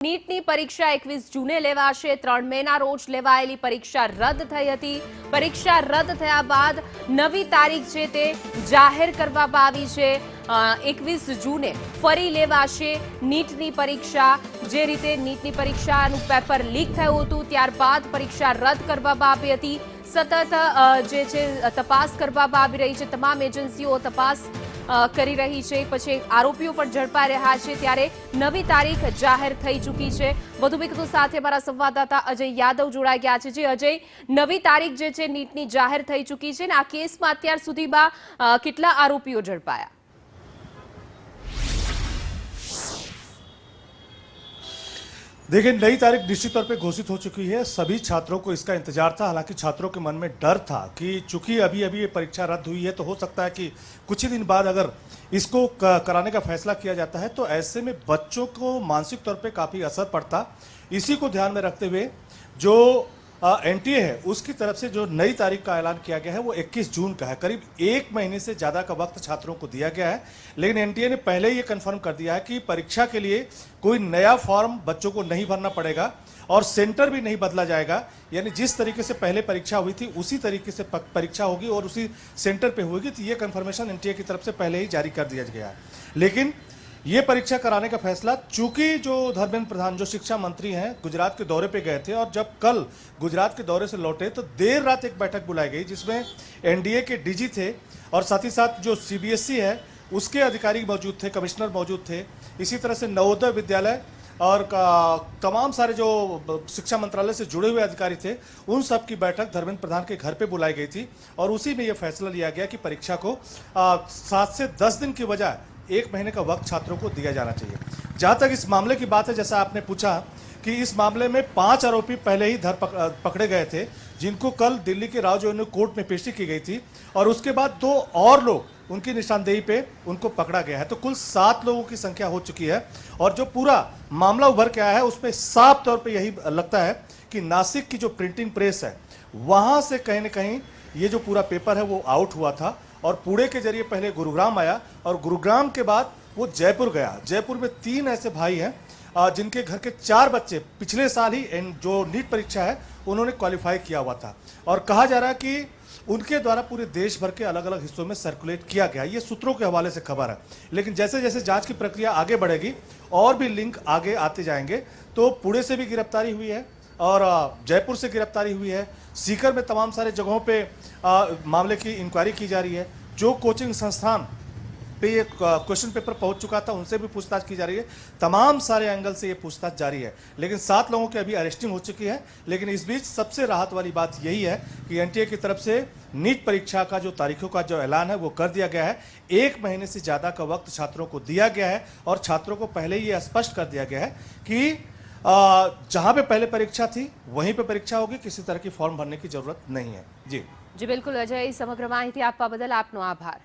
નીટની પરીક્ષા 21 જૂને લેવાશે। 3 મેના રોજ લેવાયેલી પરીક્ષા રદ થઈ હતી। પરીક્ષા રદ થયા બાદ નવી તારીખ છે તે જાહેર કરવામાં આવી છે। 21 જૂને ફરી લેવાશે નીટની પરીક્ષા। જે રીતે નીટની પરીક્ષાનું પેપર લીક થયું હતું ત્યારબાદ પરીક્ષા રદ કરવામાં આવી હતી। સતત જે છે તપાસ કરવામાં આવી રહી છે। તમામ એજન્સીઓ તપાસ કરી રહી છે। પછી આરોપીઓ પણ ઝડપાઈ રહ્યા છે ત્યારે નવી તારીખ જાહેર થઈ ચૂકી છે। વધુ વિગતો સાથે અમારા સંવાદદાતા અજય યાદવ જોડાઈ ગયા છે। જે અજય, નવી તારીખ જે છે નીટની જાહેર થઈ ચૂકી છે ને આ કેસમાં અત્યાર સુધીમાં કેટલા આરોપીઓ ઝડપાયા? देखिए, नई तारीख निश्चित तौर पे घोषित हो चुकी है। सभी छात्रों को इसका इंतजार था। हालांकि छात्रों के मन में डर था कि चूंकि अभी अभी ये परीक्षा रद्द हुई है तो हो सकता है कि कुछ ही दिन बाद अगर इसको कराने का फैसला किया जाता है तो ऐसे में बच्चों को मानसिक तौर पे काफ़ी असर पड़ता। इसी को ध्यान में रखते हुए जो एनटीए है उसकी तरफ से जो नई तारीख का ऐलान किया गया है वो 21 जून का है। करीब 1 महीने से ज़्यादा का वक्त छात्रों को दिया गया है। लेकिन एनटीए ने पहले ही ये कंफर्म कर दिया है कि परीक्षा के लिए कोई नया फॉर्म बच्चों को नहीं भरना पड़ेगा और सेंटर भी नहीं बदला जाएगा। यानी जिस तरीके से पहले परीक्षा हुई थी उसी तरीके से परीक्षा होगी और उसी सेंटर पर होगी। तो ये कंफर्मेशन एनटीए की तरफ से पहले ही जारी कर दिया गया है। लेकिन ये परीक्षा कराने का फैसला, चूंकि जो धर्मेंद्र प्रधान जो शिक्षा मंत्री हैं गुजरात के दौरे पे गए थे और जब कल गुजरात के दौरे से लौटे तो देर रात एक बैठक बुलाई गई जिसमें एनडीए के डीजी थे और साथ ही साथ जो सीबीएसई है उसके अधिकारी मौजूद थे, कमिश्नर मौजूद थे। इसी तरह से नवोदय विद्यालय और तमाम सारे जो शिक्षा मंत्रालय से जुड़े हुए अधिकारी थे उन सब की बैठक धर्मेंद्र प्रधान के घर पे बुलाई गई थी और उसी में यह फैसला लिया गया कि परीक्षा को 7 से 10 दिन की बजाय 1 महीने का वक्त छात्रों को दिया जाना चाहिए। जहां तक इस मामले की बात है, जैसा आपने पूछा कि इस मामले में 5 आरोपी पहले ही पकड़े गए थे जिनको कल दिल्ली के राव जोहनी कोर्ट में पेशी की गई थी और उसके बाद 2 और लोग उनकी निशानदेही पे उनको पकड़ा गया है। तो कुल 7 लोगों की संख्या हो चुकी है और जो पूरा मामला उभर के आया है उसमें साफ तौर पर यही लगता है कि नासिक की जो प्रिंटिंग प्रेस है वहां से कहीं ना कहीं ये जो पूरा पेपर है वो आउट हुआ था और पुणे के जरिए पहले गुरुग्राम आया और गुरुग्राम के बाद वो जयपुर गया। जयपुर में 3 ऐसे भाई हैं जिनके घर के 4 बच्चे पिछले साल ही जो नीट परीक्षा है उन्होंने क्वालिफाई किया हुआ था और कहा जा रहा है कि उनके द्वारा पूरे देश भर के अलग अलग हिस्सों में सर्कुलेट किया गया। ये सूत्रों के हवाले से खबर है। लेकिन जैसे जैसे जांच की प्रक्रिया आगे बढ़ेगी और भी लिंक आगे आते जाएंगे। तो पुणे से भी गिरफ्तारी हुई है और जयपुर से गिरफ्तारी हुई है। सीकर में तमाम सारे जगहों पे मामले की इंक्वायरी की जा रही है। जो कोचिंग संस्थान पे ये क्वेश्चन पेपर पहुंच चुका था उनसे भी पूछताछ की जा रही है। तमाम सारे एंगल से ये पूछताछ जारी है। लेकिन 7 लोगों की अभी अरेस्टिंग हो चुकी है। लेकिन इस बीच सबसे राहत वाली बात यही है कि एनटीए की तरफ से नीट परीक्षा का जो तारीखों का जो ऐलान है वो कर दिया गया है। 1 महीने से ज़्यादा का वक्त छात्रों को दिया गया है और छात्रों को पहले ही ये स्पष्ट कर दिया गया है कि जहां पे पहले परीक्षा थी वहीं पे परीक्षा होगी। किसी तरह की फॉर्म भरने की जरूरत नहीं है। जी बिल्कुल अजय, समग्र माहिती आपवा बदल आपनो आभार।